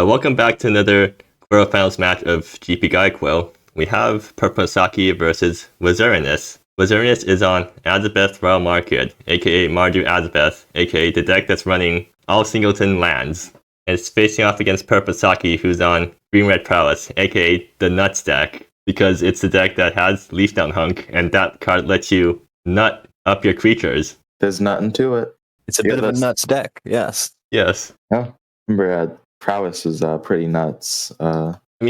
Welcome back to another quarterfinals match of GP Guayaquil. We have Purplemurasaki versus Wizzerinus. Wizzerinus is on Asabeth Royal Market, aka Mardu Asabeth, aka the deck that's running all singleton lands. And it's facing off against Purplemurasaki, who's on Green-Red Prowess, aka the Nuts deck, because it's the deck that has Leaf Down Hunk, and that card lets you nut up your creatures. There's nothing to it. It's a bit of a nuts deck, yes. Yes. Oh, remember, Prowess was pretty nuts.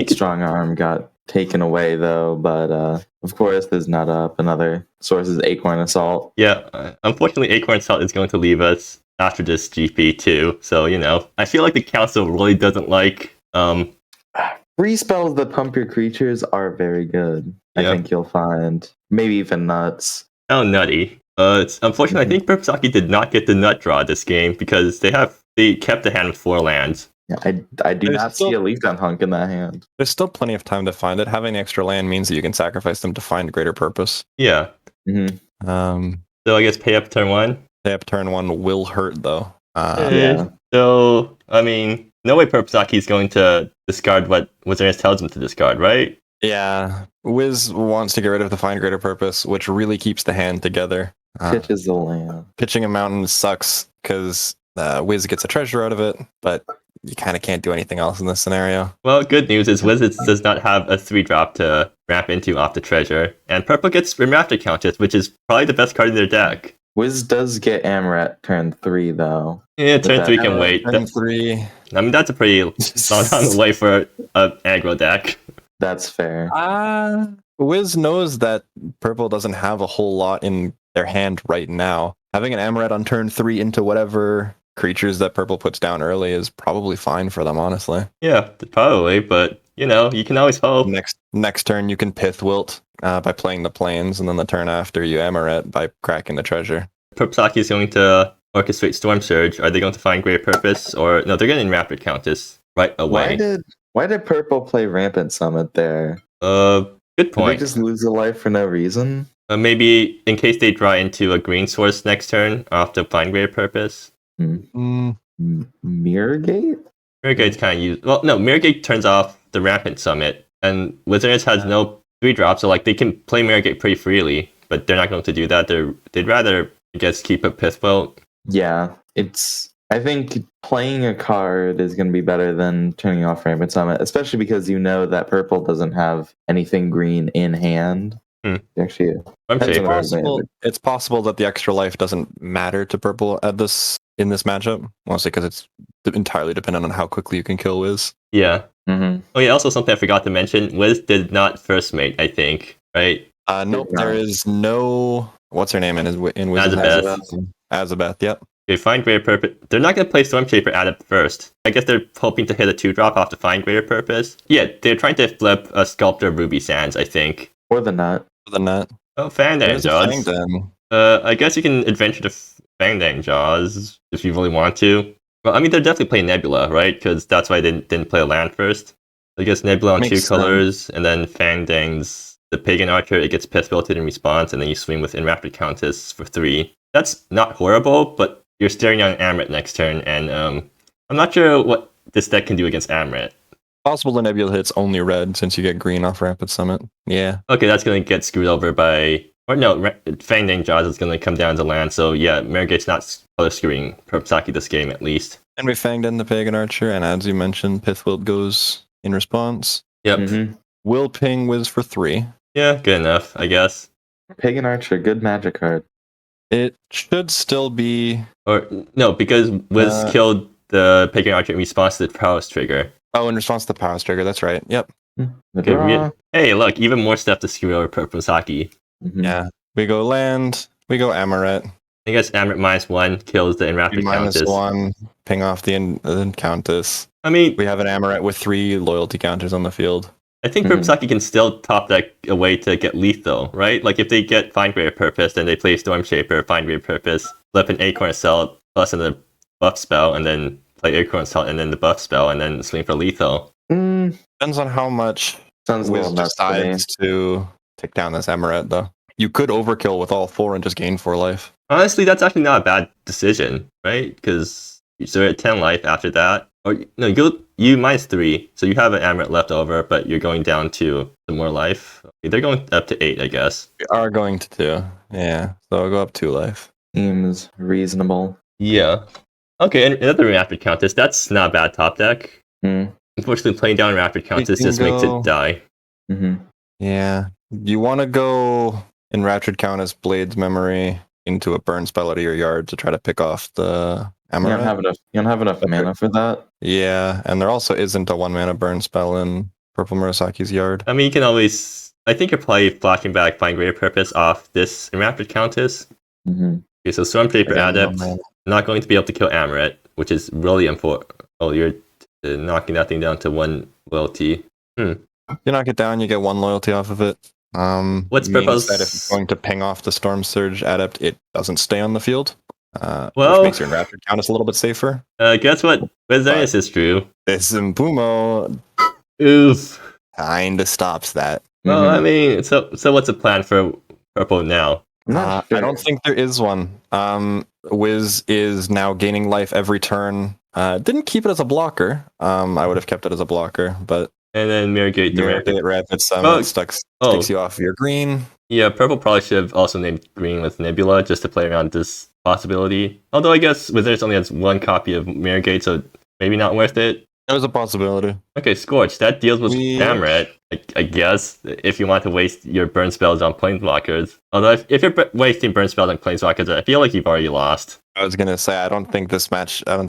Strong Arm got taken away, though, but of course, there's Nut Up. Another source is Acorn Assault. Yeah, unfortunately, Acorn Assault is going to leave us after this GP too. So, I feel like the council really doesn't like... Free spells that pump your creatures are very good. Yep. I think you'll find. Maybe even Nuts. Oh, nutty. Unfortunately, I think Purplemurasaki did not get the nut draw this game because they kept the hand with 4 lands. Yeah, I do not see a Leaf Down Hunk in that hand. There's still plenty of time to find it. Having extra land means that you can sacrifice them to find greater purpose. Yeah. Mm-hmm. So I guess pay up turn 1? Pay up turn 1 will hurt, though. Yeah. So, no way Purplemurasaki is going to discard what Wizzerinus tells him to discard, right? Yeah. Wiz wants to get rid of the find greater purpose, which really keeps the hand together. Pitches the land. Pitching a mountain sucks because Wiz gets a treasure out of it, but you kind of can't do anything else in this scenario. Well, good news is Wiz does not have a 3-drop to ramp into off the treasure, and Purple gets Remafter Countess, which is probably the best card in their deck. Wiz does get Amaret turn 3, though. Yeah, turn 3 can wait. Turn 3. That's a pretty long time away for an aggro deck. That's fair. Wiz knows that Purple doesn't have a whole lot in their hand right now. Having an Amaret on turn 3 into whatever creatures that Purple puts down early is probably fine for them, honestly. Yeah, probably, but, you can always hope. Next turn, you can Pith Wilt by playing the plains, and then the turn after, you Amaret by cracking the treasure. Purplemurasaki is going to orchestrate Storm Surge. Are they going to find greater purpose? Or, no, they're getting Rapid Countess right away. Why did Purple play Rampant Summit there? Good point. Did they just lose a life for no reason? Maybe in case they draw into a green source next turn, I'll have to find greater purpose. Mirror Gate? Mirror Gate's kind of used. Well, no, Mirror Gate turns off the Rampant Summit, and Wizzerinus has no 3-drops, so they can play Mirror Gate pretty freely, but they're not going to do that. They'd rather, I guess, keep a Pithbolt. Yeah, I think playing a card is going to be better than turning off Rampant Summit, especially because you know that Purple doesn't have anything green in hand. Actually, it's possible that the extra life doesn't matter to Purple in this matchup, mostly because it's entirely dependent on how quickly you can kill Wiz. Yeah. Mm-hmm. Oh yeah, also something I forgot to mention, Wiz did not first mate, I think, right? Nope, there is no... What's her name in Wiz? Asabeth, yep. Okay, find greater purpose. They're not going to play Storm Shaper at it first. I guess they're hoping to hit a 2-drop off to find greater purpose. Yeah, they're trying to flip a Sculptor Ruby Sands, I think. Or the Nut. Oh, Fangdang Jaws. I guess you can adventure to Fangdang Jaws if you really want to. Well, they're definitely playing Nebula, right? Because that's why they didn't play a land first. I guess Nebula on 2 colors, and then Fangdang's the Pagan Archer, it gets Pith Wilted in response, and then you swing with Enraptured Countess for 3. That's not horrible, but you're staring down Amaret next turn, and I'm not sure what this deck can do against Amaret. Possible the Nebula hits only red since you get green off Rapid Summit. Yeah. Okay, that's going to get screwed over by... Or no, Fangdang Jaws is going to come down to land, so yeah, Mirrorgate's not color screwing Purplemurasaki this game, at least. And we fanged in the Pagan Archer, and as you mentioned, Pithwilt goes in response. Yep. Mm-hmm. Will ping Wiz for 3. Yeah, good enough, I guess. Pagan Archer, good magic card. It should still be... Or, no, because Wiz killed the Pagan Archer in response to the Prowess trigger. Oh, in response to the Prowess trigger, that's right. Yep. Okay, hey, look, even more stuff to screw over Purplemurasaki. Mm-hmm. Yeah. We go land, we go Amaret. I guess Amaret -1 kills the Enraptured Countess. -1, ping off the Countess. We have an Amaret with 3 loyalty counters on the field. I think Purplemurasaki can still top deck a way to get lethal, right? Like if they get Find Greater Purpose, then they play Storm Shaper, Find Greater Purpose, flip an Acorn Assault plus another buff spell, and then play Acorn Assault and then the buff spell, and then swing for lethal. Depends on how much Wiz decides to take down this Amaret, though. You could overkill with all 4 and just gain 4 life. Honestly, that's actually not a bad decision, right? Because you're at 10 life after that. Or no, you go you -3, so you have an amulet left over, but you're going down to some more life. Okay, they're going up to 8, I guess. We are going to 2. Yeah, so I'll go up 2 life. Seems reasonable. Yeah. Okay, and another Rapid Countess. That's not a bad top deck. Unfortunately, playing down Rapid Countess just makes it die. Yeah. You want to go in Rapid Countess Blade's Memory into a burn spell out of your yard to try to pick off the Amaret. You don't have enough mana for that. Yeah, and there also isn't a 1 mana burn spell in Purplemurasaki's yard. I mean, you can always... I think you're probably flashing back Find Greater Purpose off this Rapid Countess. Okay, so Stormshaper Adept, not going to be able to kill Amaret, which is really important. Oh, you're knocking that thing down to 1 loyalty. You knock it down, you get 1 loyalty off of it. What's purpose? That if it's going to ping off the Storm Surge Adept, it doesn't stay on the field. Well, which makes your Rapid Countess a little bit safer. Guess what? Wizzerinus is true. This Mpumo kinda stops that. Well, I mean, so what's the plan for purple now? I don't think there is one. Wiz is now gaining life every turn. Didn't keep it as a blocker. I would have kept it as a blocker, but and then Mirrorgate the Rapid Summon sticks you off your green. Yeah, purple probably should have also named green with Nebula just to play around this possibility. Although I guess Wizzerinus only has 1 copy of Mirrorgate, so maybe not worth it. There's a possibility. Okay, Scorch. That deals with Amaret, I guess, if you want to waste your burn spells on Planeswalkers. Although if you're wasting burn spells on Planeswalkers, I feel like you've already lost. I was going to say, I don't think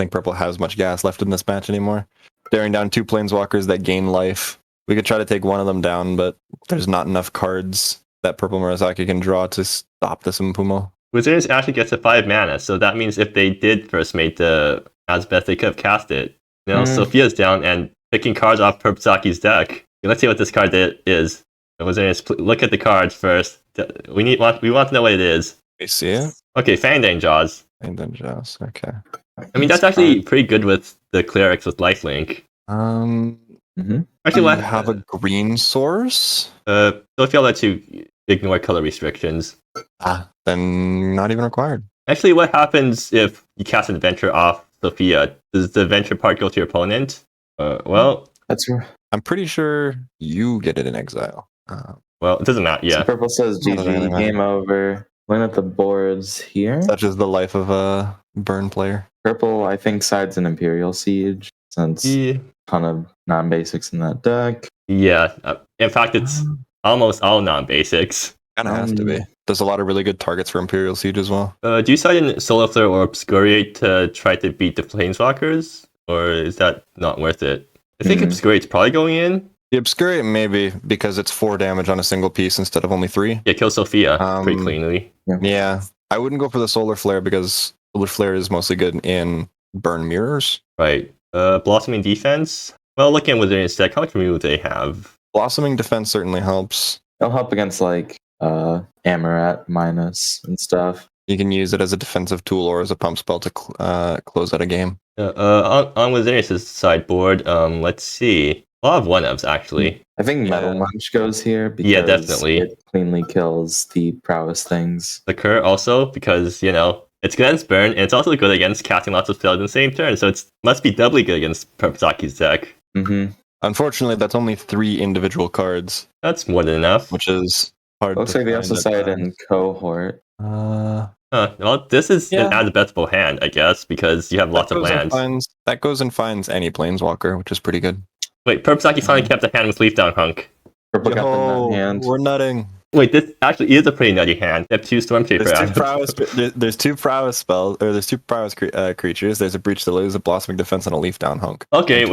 purple has much gas left in this match anymore. Staring down 2 Planeswalkers that gain life. We could try to take one of them down, but there's not enough cards that Purplemurasaki can draw to stop this Mpumo. Wizzerinus actually gets a 5 mana, so that means if they did first mate the Asabeth, they could have cast it. You know, Sophia's down and picking cards off Purplesaki's deck. Okay, let's see what this card is. Wizzerinus, look at the cards first. We want to know what it is. You see it? Okay, Fangdang Jaws. Fangdang Jaws, okay. I mean, that's actually pretty good with the clerics with lifelink. Actually, what have a green source? Sophia lets you ignore color restrictions. Then not even required. Actually, what happens if you cast an adventure off Sophia? Does the adventure part go to your opponent? Well, I'm pretty sure you get it in exile. Well, it doesn't matter. Yeah. So purple says GG, game over. Looking at the boards here. Such is the life of a burn player. Purple, I think, sides an Imperial Siege, since a ton of non-basics in that deck. Yeah. In fact, it's almost all non-basics. Kind of has to be. There's a lot of really good targets for Imperial Siege as well. Do you side in Solar Flare or Obscuriate to try to beat the Planeswalkers? Or is that not worth it? I think Obscuriate's probably going in. The Obscuriate maybe, because it's 4 damage on a single piece instead of only 3. Yeah, kill Sophia pretty cleanly. Yeah. I wouldn't go for the Solar Flare because Solar Flare is mostly good in burn mirrors. Right. Blossoming Defense? Well, looking at Wizzerinus deck, how much removal do they have? Blossoming Defense certainly helps. It'll help against, like, Amaret minus and stuff. You can use it as a defensive tool or as a pump spell to close out a game. On Wizzerinus' sideboard, let's see. A lot of 1-ofs, actually. I think Metal Munch goes here because definitely. It cleanly kills the Prowess things. The Cur also, because, you know, it's good against burn, and it's also good against casting lots of spells in the same turn, so it must be doubly good against Purplesaki's deck. Unfortunately, that's only 3 individual cards. That's more than enough. Which is hard. Looks like they also side in Cohort. Well, this is an Asabethable hand, I guess, because you have lots of lands. That goes and finds any Planeswalker, which is pretty good. Wait, Purplesaky finally kept a hand with Leaf Down Hunk. Purple got the nut hand. We're nutting. Wait, this actually is a pretty nutty hand. They have 2 Stormshaper. There's 2 Prowess spells, or there's 2 Prowess creatures. There's a Breach the Lose, a Blossoming Defense, and a Leaf Down Hunk. Okay,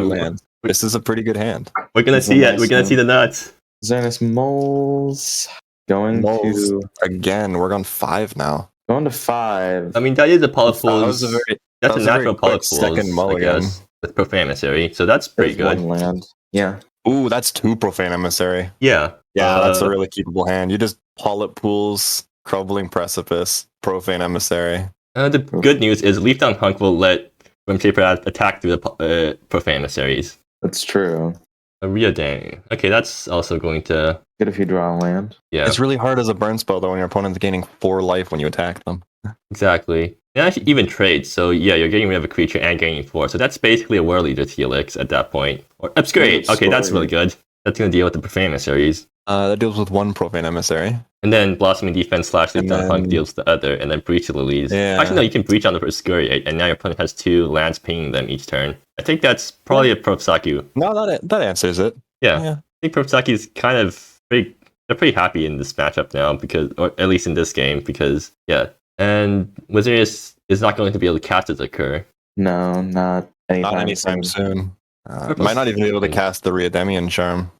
this is a pretty good hand. We're gonna see it. We're gonna see the nuts. Wizzerinus Moles. To... Again, we're on 5 now. Going to 5. I mean, that is a powerful... That's a natural powerful second mulligan. With Profane Emissary, so that's pretty good. 1 land. Yeah. Ooh, that's 2 Profane Emissary. Yeah. Yeah, that's a really keepable hand. You just Polyp Pools, Crumbling Precipice, Profane Emissary. The good news is Leaf Down Hunk will let Rimshaper attack through the Profane Emissaries. That's true. Dang. Okay, that's also going to... Good if you draw a land. Yeah. It's really hard as a burn spell, though, when your opponent's gaining 4 life when you attack them. Exactly. And actually even trade, so yeah, you're getting rid of a creature and gaining 4. So that's basically a World Eater's Helix at that point. Or Obscurate. Okay, that's really good. That's going to deal with the Profane Emissaries. That deals with one Profane Emissary. And then Blossoming Defense / Leap Down Hunk deals with the other, and then Breach the Lilies. Yeah. Actually, no, you can Breach on the Obscuriate, and now your opponent has 2 lands pinging them each turn. I think that's probably a Purplemurasaki. No, that answers it. Yeah. I think Purplemurasaki is kind of they're pretty happy in this matchup now, because, or at least in this game, because, yeah. And Wizzerinus is not going to be able to cast its Occur. No, not anytime soon. Might not even be able to cast the Riademian Charm.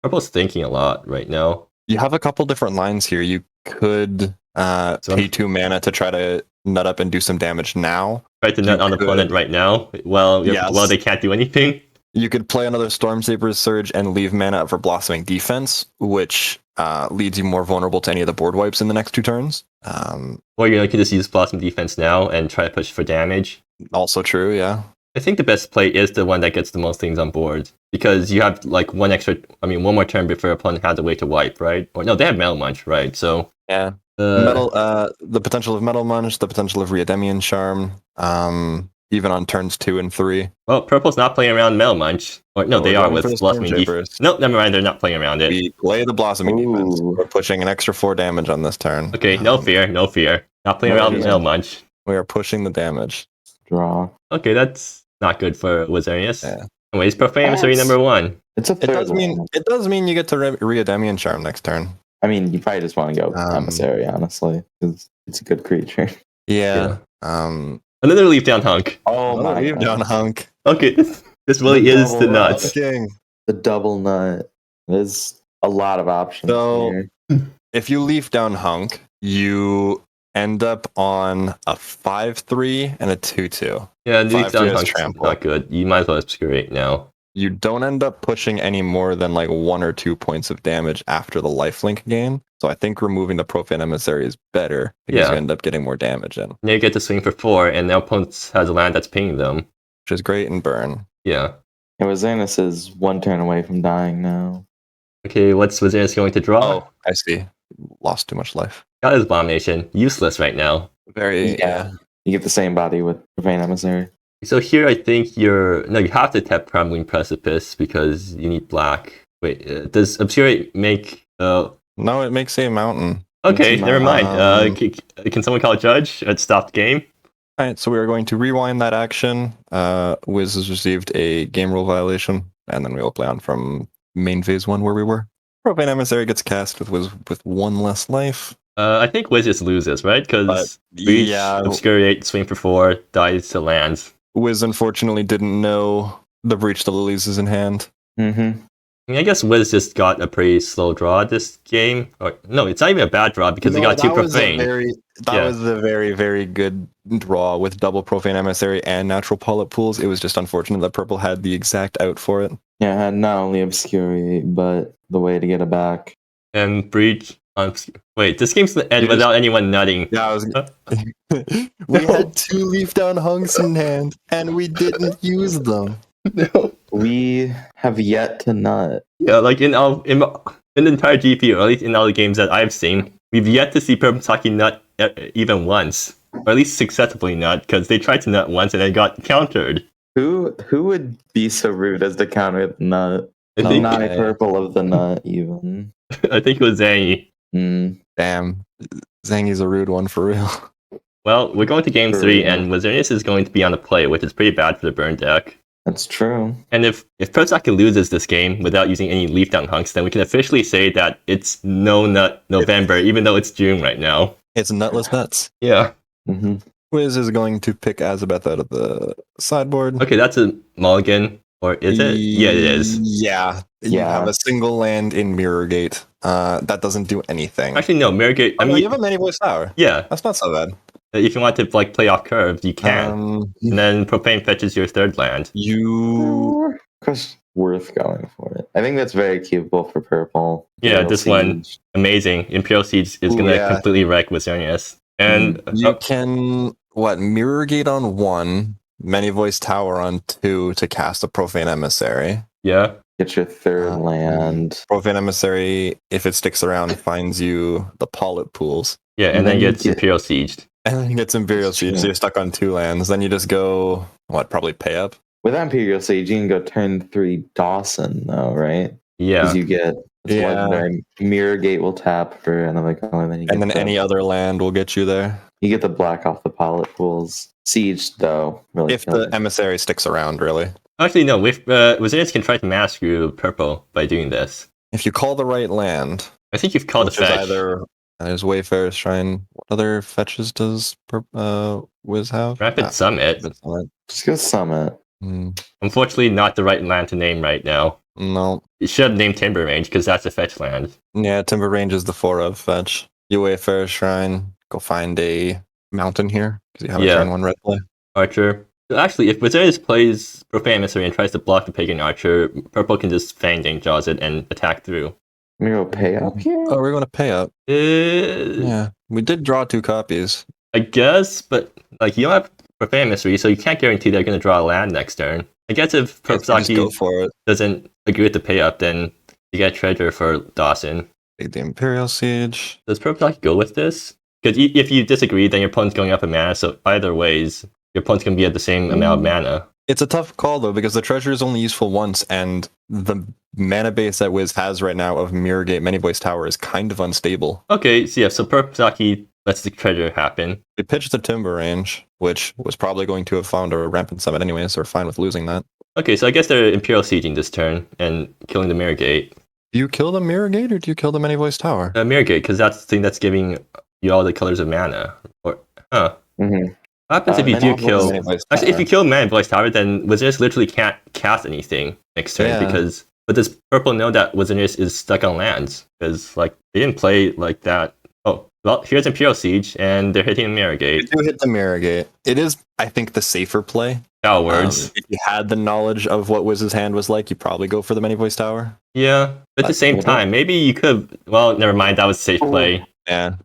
Purple's thinking a lot right now. You have a couple different lines here. You could pay 2 mana to try to nut up and do some damage now. Try to nut on the opponent right now while they can't do anything. You could play another Stormsaber's Surge and leave mana up for Blossoming Defense, which leaves you more vulnerable to any of the board wipes in the next 2 turns. Or you can just use Blossoming Defense now and try to push for damage. Also true, yeah. I think the best play is the one that gets the most things on board, because you have like one more turn before your opponent has a way to wipe, right? Or no, they have Metal Munch, right? So yeah, the potential of Metal Munch, the potential of Riademian Charm, even on turns 2 and 3. Well, Purple's not playing around Metal Munch. Or no, they are with Blossoming Defense. No, never mind, they're not playing around it. We play the Blossoming Defense. We're pushing an extra 4 damage on this turn. Okay, no fear. Not playing around Metal Munch. We are pushing the damage. Draw. Okay, that's not good for Wizzerinus. Yeah. Anyways, Profane Emissary number 1. It's a third it does mean you get to Riademian Charm next turn. I mean, you probably just want to go Emissary, honestly, because it's a good creature. Yeah. Another Leap Down Hunk. Oh my Leap Down Hunk. Okay, this really is the nuts. King. The double nut. There's a lot of options here. If you Leaf Down Hunk, you end up on a 5/3 and a 2/2. Yeah, Leaf Down Hunk's not good. You might as well Obscurate now. You don't end up pushing any more than like 1 or 2 points of damage after the lifelink gain. So I think removing the Profane Emissary is better, because you end up getting more damage in. Now you get to swing for 4, and now opponent has a land that's pinging them. Which is great in burn. Yeah. And Wizzerinus is 1 turn away from dying now. Okay, what's Wizzerinus going to draw? Oh, I see. Lost too much life. Got his Abomination. Useless right now. Very, yeah. You get the same body with Profane Emissary. So here I think you have to tap Crumbling Precipice because you need black. Wait, does Obscurate make... No, it makes a mountain. Okay, never mind. Can someone call a judge? Stop the game? Alright, so we are going to rewind that action. Wiz has received a game rule violation, and then we will play on from main phase 1 where we were. Profane Emissary gets cast with Wiz with 1 less life. I think Wiz just loses, right? Because Breach, Obscuriate, swing for 4, dies to lands. Wiz unfortunately didn't know the Breach the Lilies is in hand. Mm-hmm. I mean, I guess Wiz just got a pretty slow draw this game. Or no, it's not even a bad draw because he got 2 Profane. That was a very, very good draw with double Profane Emissary and natural polyp pools. It was just unfortunate that Purple had the exact out for it. Yeah, it had not only Obscuriate, but the way to get it back. And Breach. Wait, this game's gonna end without anyone nutting. Yeah, we had 2 Leaf Down Hunks in hand, and we didn't use them. No. We have yet to nut. Yeah, like in the entire GP, or at least in all the games that I've seen, we've yet to see Purplemurasaki nut even once. Or at least successfully nut, because they tried to nut once and then got countered. Who would be so rude as to counter the nut? Not purple of the nut, even. I think it was Zangy. Damn. Zangy's a rude one for real. Well, we're going to game 3, and Wizzerinus is going to be on the play, which is pretty bad for the burn deck. That's true. And if Purplemurasaki loses this game without using any Leaf Down Hunks, then we can officially say that it's no nut November, even though it's June right now. It's nutless nuts. Yeah. Mm-hmm. Wiz is going to pick Asabeth out of the sideboard. Okay, that's a mulligan. Or is it? Yeah, it is. Yeah. You have a single land in Mirror Gate. That doesn't do anything. Actually, no, Mirror Gate... you have a Many Voice Tower. Yeah. That's not so bad. If you want to play off curve, you can. And then Profane fetches your 3rd land. It's worth going for it. I think that's very capable for purple. Yeah, this one, amazing. Imperial Siege is going to completely wreck Wizzerinus. And you can, Mirror Gate on 1, Many Voice Tower on 2 to cast a Profane Emissary. Yeah. Get your 3rd land. Profane Emissary, if it sticks around, finds you the Polyp Pools. Yeah, and then gets Imperial Sieged. And then he gets Imperial Siege, so you're stuck on 2 lands. Then you just go, probably pay up? With Imperial Siege, you can go turn 3 Dawson, though, right? Yeah. Because you get legendary. Mirror Gate will tap for another color. Then any other land will get you there. You get the black off the pilot pools. Siege, though, really if the emissary sticks around, really. Actually, no. Wizzerinus can try to mask through purple by doing this. If you call the right land. I think you've called a fetch. There's Wayfarer's Shrine. What other fetches does Wiz have? Rapid Summit. Just go Summit. Unfortunately, not the right land to name right now. No. You should have named Timber Range, because that's a fetch land. Yeah, Timber Range is the 4-of fetch. You Wayfarer's Shrine. Go find a mountain here, because you have a turn 1 red play. Archer. So actually, if Wizzerinus plays Profane Emissary and tries to block the Pagan Archer, purple can just Fang Jaws it and attack through. We go pay up here? Oh, we're going to pay up. Yeah, we did draw 2 copies. I guess, but like you don't have Profane Emissary, so you can't guarantee they're going to draw a land next turn. I guess if Purplemurasaki doesn't agree with the pay up, then you get treasure for Dawson. Take the Imperial Siege. Does Purplemurasaki go with this? Because if you disagree, then your opponent's going up in mana, so either ways, your opponent's going to be at the same amount of mana. It's a tough call, though, because the treasure is only useful once, and the mana base that Wiz has right now of Mirror Gate Many Voice Tower is kind of unstable. Okay, so yeah, so Purplemurasaki lets the treasure happen. We pitched the Timber Range, which was probably going to have found a Rampant Summit anyway, so we're fine with losing that. Okay, so I guess they're Imperial Sieging this turn and killing the Mirror Gate. Do you kill the Mirror Gate, or do you kill the Many Voice Tower? Mirror Gate, because that's the thing that's giving you all the colors of mana. Or, What happens if you do kill... Actually, if you kill Many Voice Tower, then Wizzerinus literally can't cast anything next turn, because... But does purple know that Wizzerinus is stuck on lands? Because, like, they didn't play like that. Oh, well, here's Imperial Siege, and they're hitting Mirror Gate. They do hit the Mirror Gate. It is, I think, the safer play. Cowards. If you had the knowledge of what Wiz's hand was like, you probably go for the Many Voice Tower. Yeah, but at the same time, maybe you could... Well, never mind, that was safe play. Yeah.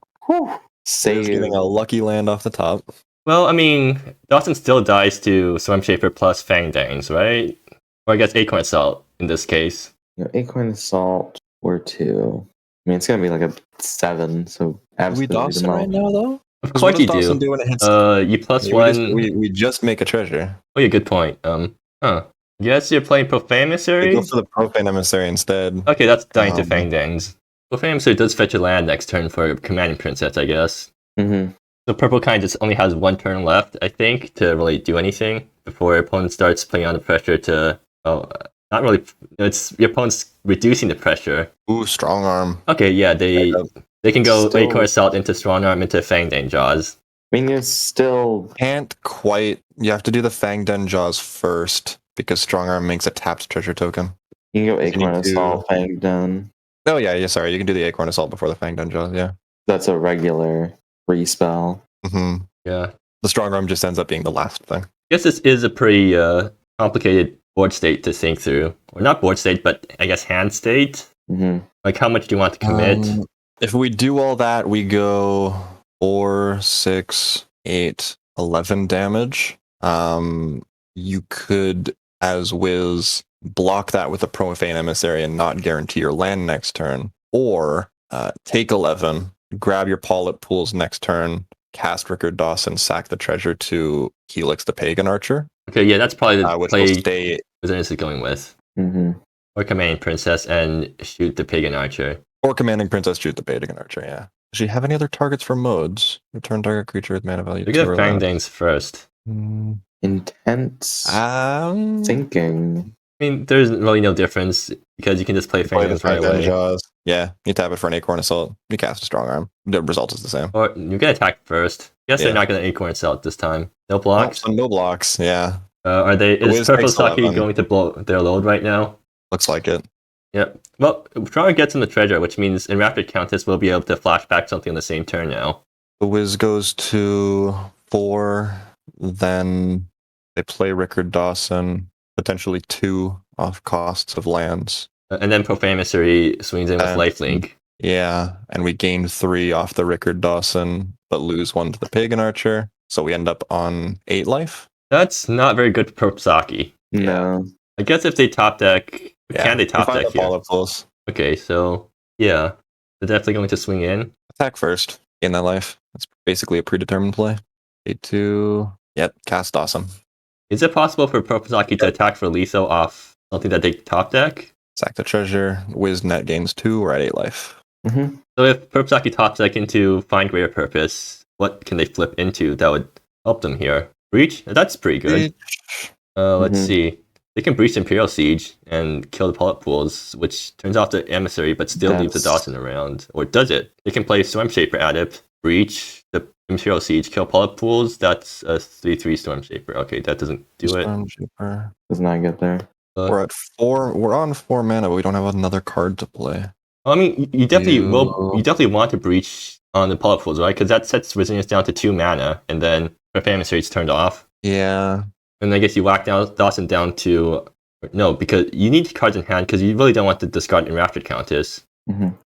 Save. Getting a lucky land off the top. Well, I mean, Dawson still dies to Swarm Shaper plus Fang Dangs, right? Or I guess Acorn Assault in this case. Acorn Assault or 2. I mean, it's going to be like a 7, so absolutely. We Dawson right now, though? Of course you do. Do when it hits you plus 1. We just make a treasure. Oh, yeah, good point. Yes, you're playing Profane Emissary? We go for the Profane Emissary instead. Okay, that's dying to Fang Dangs. Profane Emissary does fetch a land next turn for Commanding Princess, I guess. So purple kind of just only has 1 turn left, I think, to really do anything before your opponent starts playing on the pressure to... Oh, not really... It's your opponent's reducing the pressure. Ooh, Strong Arm. Okay, yeah, they can go Acorn Assault into Strong Arm into Fang Dang Jaws. I mean, you still... Can't quite... You have to do the Fang Den Jaws first, because Strong Arm makes a tapped treasure token. You can go Acorn Assault, Fang Den. Oh, yeah, sorry. You can do the Acorn Assault before the Fang Den Jaws, yeah. That's a regular free spell. Yeah. The Strong Arm just ends up being the last thing. I guess this is a pretty complicated board state to think through. Or not board state, but I guess hand state. Like, how much do you want to commit? If we do all that, we go 4, 6, 8, 11 damage. You could, as Wiz, block that with a Profane Emissary and not guarantee your land next turn. Or take 11, grab your Pollet Pools next turn, cast Rickard Dawson, sack the treasure to Helix the Pagan Archer. Okay, yeah, that's probably the play Wizzerinus is going with. Or Commanding Princess and shoot the Pagan Archer. Or Commanding Princess, shoot the Pagan Archer, yeah. Does she have any other targets for modes? Return target creature with mana value 2 or less. We get Fang Dangs first. Intense thinking. I mean, there's really no difference because you can just play Fang Dangs right away. Jaws. Yeah, you tap it for an Acorn Assault. You cast a Strong Arm. The result is the same. Or you get attacked first. Guess they're not going to Acorn Assault this time. No blocks? No blocks, yeah. Are they? Is Purplemurasaki going to blow their load right now? Looks like it. Yep. Well, Toronto gets in the treasure, which means in Rapid Countess we'll be able to flash back something on the same turn now. The Wiz goes to 4, then they play Rickard Dawson, potentially 2 off costs of lands. And then Profane Emissary swings in with lifelink. Yeah, and we gain 3 off the Rickard Dawson, but lose 1 to the Pagan Archer, so we end up on 8 life. That's not very good for Purplemurasaki. No. I guess if they top deck... Can they top deck here? Okay, so... Yeah. They're definitely going to swing in. Attack first. Gain that life. That's basically a predetermined play. A2. Yep, cast awesome. Is it possible for Purplemurasaki to attack for lethal off something that they top deck? Sack the treasure. Wiz net gains 2. We're at 8 life. Mm-hmm. So if Purplemurasaki top deck into Find Greater Purpose, what can they flip into that would help them here? Breach? That's pretty good. Let's see. They can breach Imperial Siege and kill the Polyp Pools, which turns off the Emissary but still leaves the Dawson around. Or does it? They can play Storm Shaper at it, breach the Imperial Siege, kill Polyp Pools. That's a 3/3 Storm Shaper. Okay, that doesn't do Storm Shaper does not get there. We're at 4. We're on 4 mana, but we don't have another card to play. I mean, you definitely will. You definitely want to breach on the Polyp Pools, right? Because that sets Wizzerinus down to 2 mana, and then if Emissary's turned off. Yeah. And I guess you whack down Dawson down to no, because you need cards in hand because you really don't want to discard Enraptured Countess.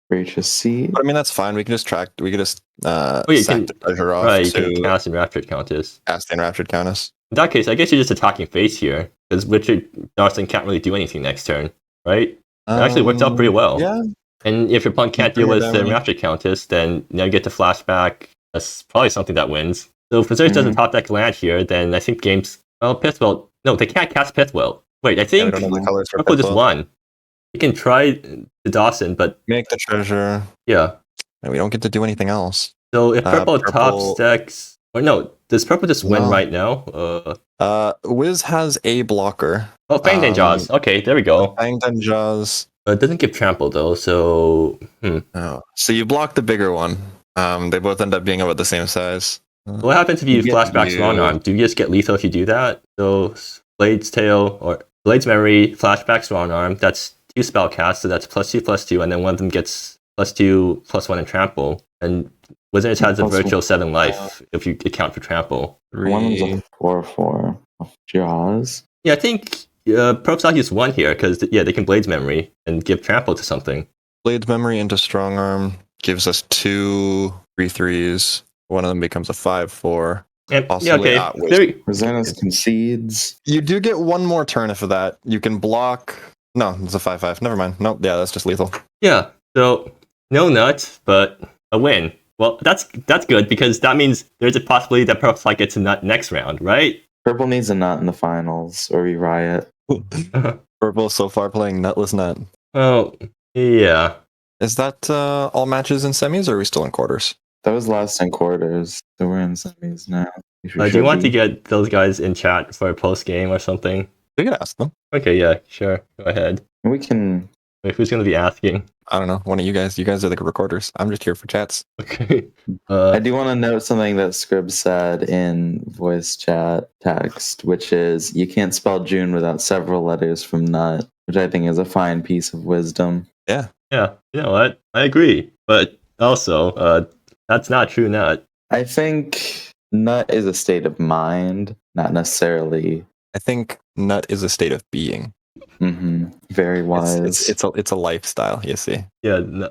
Breach a seed. But I mean, that's fine. We can just sack you the treasure off. Right, you can cast Enraptured Countess. Cast the Enraptured Countess. In that case, I guess you're just attacking face here because Richard Dawson can't really do anything next turn, right? It actually worked out pretty well. Yeah. And if your opponent can't deal with the Enraptured Countess, then now you get to flashback. That's probably something that wins. So if Wizzerinus doesn't top deck land here, then I think games. Well, Pithwell. No, they can't cast Pithwell. Wait, I think Purple just won. You can try the Dawson, but make the treasure. Yeah. And we don't get to do anything else. So if Purple top decks, or no, does Purple just win right now? Wiz has a blocker. Oh, Fangden Jaws. Okay, there we go. Fangden Jaws. It doesn't give trample though, so. Oh, so you block the bigger one. They both end up being about the same size. What happens if you flashback Strong Arm? Do you just get lethal if you do that? So Blade's Tail or Blade's Memory, flashback Strong Arm. That's 2 spell casts, so that's +2/+2, and then one of them gets +2/+1 in trample. And Wizzerinus has a virtual 7 life if you account for trample. One's a 4/4 of Jaws. Yeah, I think Purplemurasaki just won here because they can Blade's Memory and give trample to something. Blade's Memory into Strong Arm gives us 2 3/3s. One of them becomes a 5/4. Yeah, okay. Wizzerinus concedes. You do get one more turn for that. You can block. No, it's a 5/5. Never mind. Nope. Yeah, that's just lethal. Yeah. So no nut, but a win. Well, that's good because that means there's a possibility that Purple gets a nut next round, right? Purple needs a nut in the finals, or we riot. Purple so far playing nutless nut. Oh, yeah. Is that all matches in semis, or are we still in quarters? That was last in quarters, so we're in semis now. Do you want to get those guys in chat for a post game or something? We can ask them. Okay, yeah, sure. Go ahead. We can. Wait, who's going to be asking? I don't know. One of you guys. You guys are the recorders. I'm just here for chats. Okay. I do want to note something that Scrib said in voice chat text, which is you can't spell June without several letters from nut, which I think is a fine piece of wisdom. Yeah. Yeah. You know what? I agree. But also, that's not true nut. I think nut is a state of mind, not necessarily. I think nut is a state of being. Very wise. It's a lifestyle, you see. Yeah. No.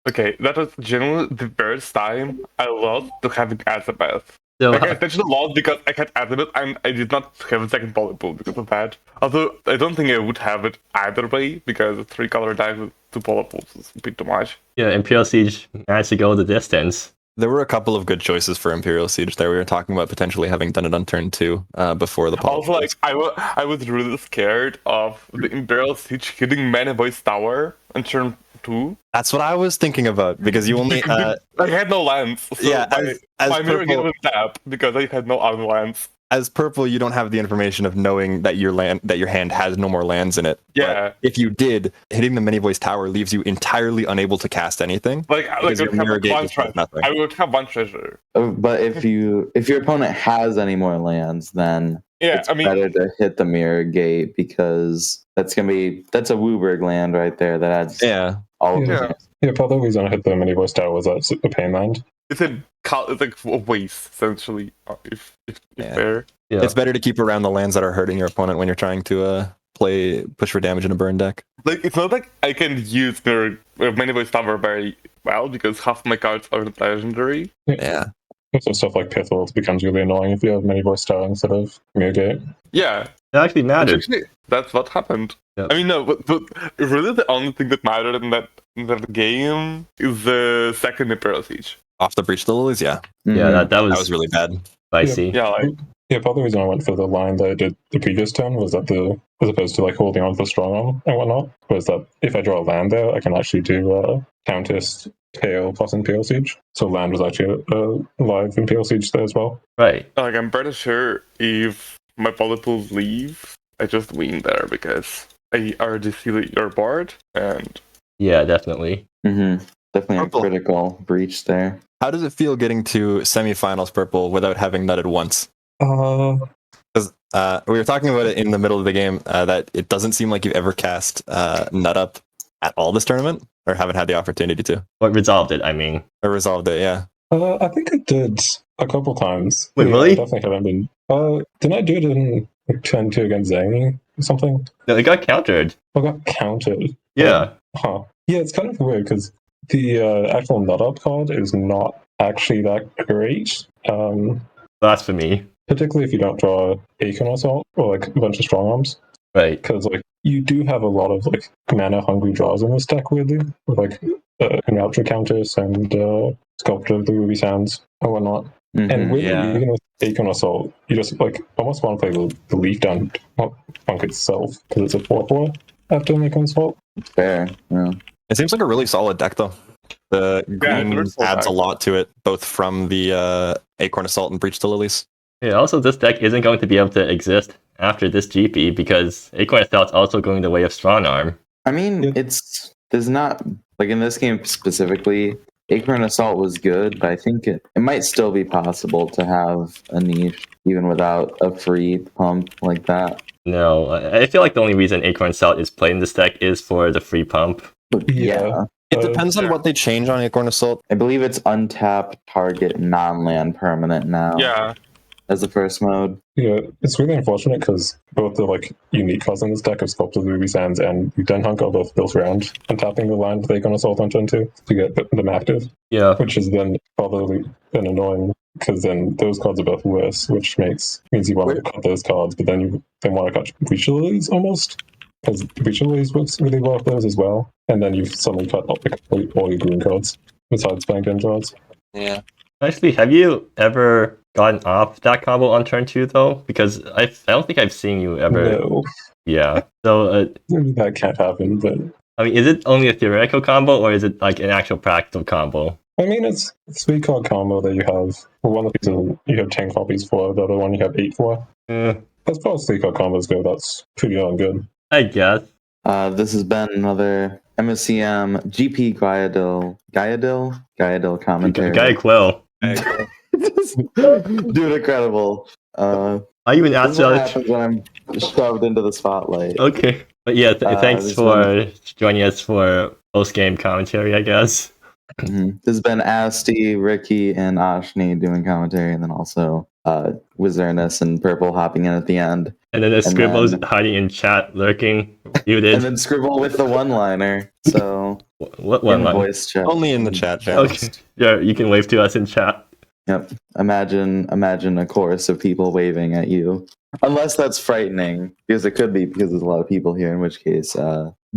Okay, that was genuinely the first time I lost to having Asabeth. So, I essentially lost because I had Asabeth and I did not have a second Polyp Pool because of that. Although I don't think I would have it either way because a 3-color deck with 2 Polyp Pools is a bit too much. Yeah, Imperial Siege managed to go the distance. There were a couple of good choices for Imperial Siege there. We were talking about potentially having done it on turn 2 before the Polyp. Also, like, I was really scared of the Imperial Siege hitting Mana Voice Tower on turn 2. That's what I was thinking about because you only. I had no lands. So yeah, as my mirror purple, was tap because I had no other lands. As purple, you don't have the information of knowing that your hand has no more lands in it. Yeah. But if you did, hitting the Many Voice Tower leaves you entirely unable to cast anything. Like I would have one treasure. I would have one treasure. But if your opponent has any more lands, then it's better to hit the Mirror Gate because that's a Wooburg land right there that adds all of them. Yeah, part of the reason I hit the Mini Voice Tower was that it's a pain land. It's like a waste, essentially, if fair. Yeah. It's better to keep around the lands that are hurting your opponent when you're trying to push for damage in a burn deck. Like, it's not like I can use Many Voice Tower very well because half my cards are legendary. Yeah. So stuff like Pithwell becomes really annoying if you have Many Voice Tower instead of Mirrorgate. Yeah. It actually mattered. That's what happened. Yep. I mean, no, but really the only thing that mattered in that game is the second Imperial Siege. Off the Breach of the Lilies, yeah. Yeah, that That was really bad. spicy. Yeah, like Yeah, part of the reason I went for the line that I did the previous turn was that as opposed to like holding on for strong arm and whatnot, was that if I draw a land there, I can actually do Countess, Tail, plus Imperial Siege. So land was actually live Imperial Siege there as well. Right. like I'm pretty sure if my bullet pools leave, I just win there because I already see your board and Yeah, definitely. Definitely Purple. a critical breach there. How does it feel getting to semifinals purple without having nutted once? Because we were talking about it in the middle of the game, that it doesn't seem like you've ever cast nut up at all this tournament, or haven't had the opportunity to. What resolved it, I mean. Or resolved it, yeah. I think I did a couple times. Wait, Yeah, really? I definitely haven't been. Didn't I do it in like, turn 2 against Zangy or something? No, it got countered. I got counted. Yeah. Huh. Yeah, it's kind of weird because the actual nut up card is not actually that great. Blasphemy. Particularly if you don't draw Acorn Assault or like a bunch of strong arms. Right. Because like you do have a lot of like mana hungry draws in this deck, weirdly, with like Enrapture Countess and Sculptor of the Ruby Sands and whatnot. And weirdly, yeah. even with Acorn Assault, you just like almost want to play the Leaf Down Punk itself because it's a 4/4 after Acorn Assault. Fair. Yeah. It seems like a really solid deck, though. The green it's so adds a nice. lot to it, both from the Acorn Assault and Breach the Lilies. Yeah, also, this deck isn't going to be able to exist after this GP because Acorn Assault's also going the way of Strong Arm. I mean, Yeah. there's not, like in this game specifically, Acorn Assault was good, but I think it might still be possible to have a niche even without a free pump like that. No, I feel like the only reason Acorn Assault is playing this deck is for the free pump. But yeah. It depends on what they change on Acorn Assault. I believe it's untap target non-land permanent now yeah. as the first mode. Yeah, it's really unfortunate because both the like unique cards in this deck of Sculptor of the Ruby Sands and Den Hunk are both built around untapping the land with Acorn Assault on turn 2 to get them active, Yeah. which is then probably then annoying because then those cards are both worse, which means you want to cut those cards, but then you want to cut Breach of Lilies almost because Breach of Lilies works really well with those as well, and then you've suddenly cut all your green cards besides playing Den cards. Yeah. Actually, have you ever gotten off that combo on turn 2 though? Because I don't think I've seen you ever. No, Yeah. So that can't happen, but I mean, is it only a theoretical combo or is it like an actual practical combo? I mean, it's a 3-card combo that you have. Well, one of these you have 10 copies for, the other one you have 8 for. As far as 3-card combos go, that's pretty darn good. I guess. This has been another MSEM GP Guayaquil commentary. Guayaquil. Dude, incredible. I even This asked is what you. happens when I'm shoved into the spotlight. Okay. But yeah, thanks this for joining us for post-game commentary, I guess. This has been Asti, Ricky, and Oshni doing commentary, and then also Wizzerinus and Purple hopping in at the end. And then there's And Scribbles then- hiding in chat, lurking, muted. And then Scribble with the one-liner. So What in one line? voice chat. Only in the chat. Okay. Yeah, you can wave to us in chat. Yep. Imagine a chorus of people waving at you. Unless that's frightening, because it could be because there's a lot of people here, in which case,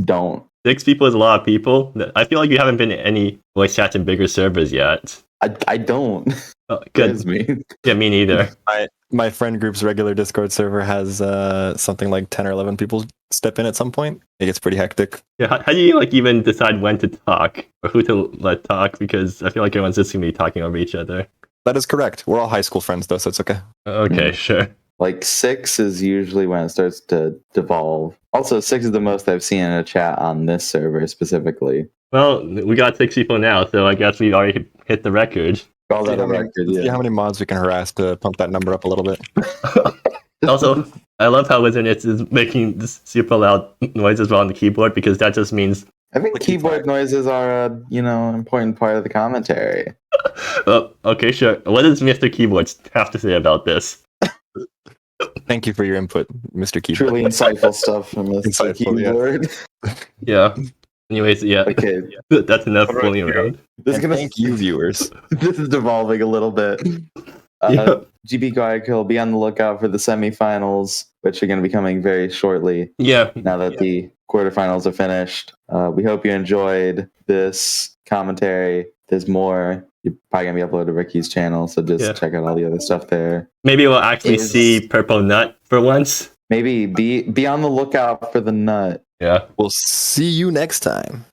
don't. 6 people is a lot of people. I feel like you haven't been in any voice chats in bigger servers yet. I don't. Oh, good. Scares me. Yeah, me neither. My friend group's regular Discord server has something like 10 or 11 people step in at some point. It gets pretty hectic. Yeah, how do you like even decide when to talk or who to let talk? Because I feel like everyone's just gonna be talking over each other. That is correct. We're all high school friends, though, so it's okay. Okay, sure. Like 6 is usually when it starts to devolve. Also, 6 is the most I've seen in a chat on this server specifically. Well, we got 6 people now, so I guess we already hit the record. All that record, See yeah. how many mods we can harass to pump that number up a little bit. Also, I love how Wizzerinus is making this super loud noises while on the keyboard because that just means. I think keyboard noises are a important part of the commentary. Oh, okay, sure. What does Mr. Keyboards have to say about this? Thank you for your input, Mr. Keyboard. Truly insightful stuff from Mr. Insightful, yeah. Keyboard. Yeah. Anyways, yeah. Okay, That's enough fooling around. this is And gonna thank you, viewers. this is devolving a little bit. Yeah. GB Guayaquil, be on the lookout for the semifinals, which are going to be coming very shortly Yeah. now that the quarterfinals are finished. We hope you enjoyed this commentary. there's more. You're probably gonna be uploaded to Ricky's channel, so just check out all the other stuff there. Maybe we'll actually see Purple Nut for once. Maybe be on the lookout for the nut. Yeah. We'll see you next time.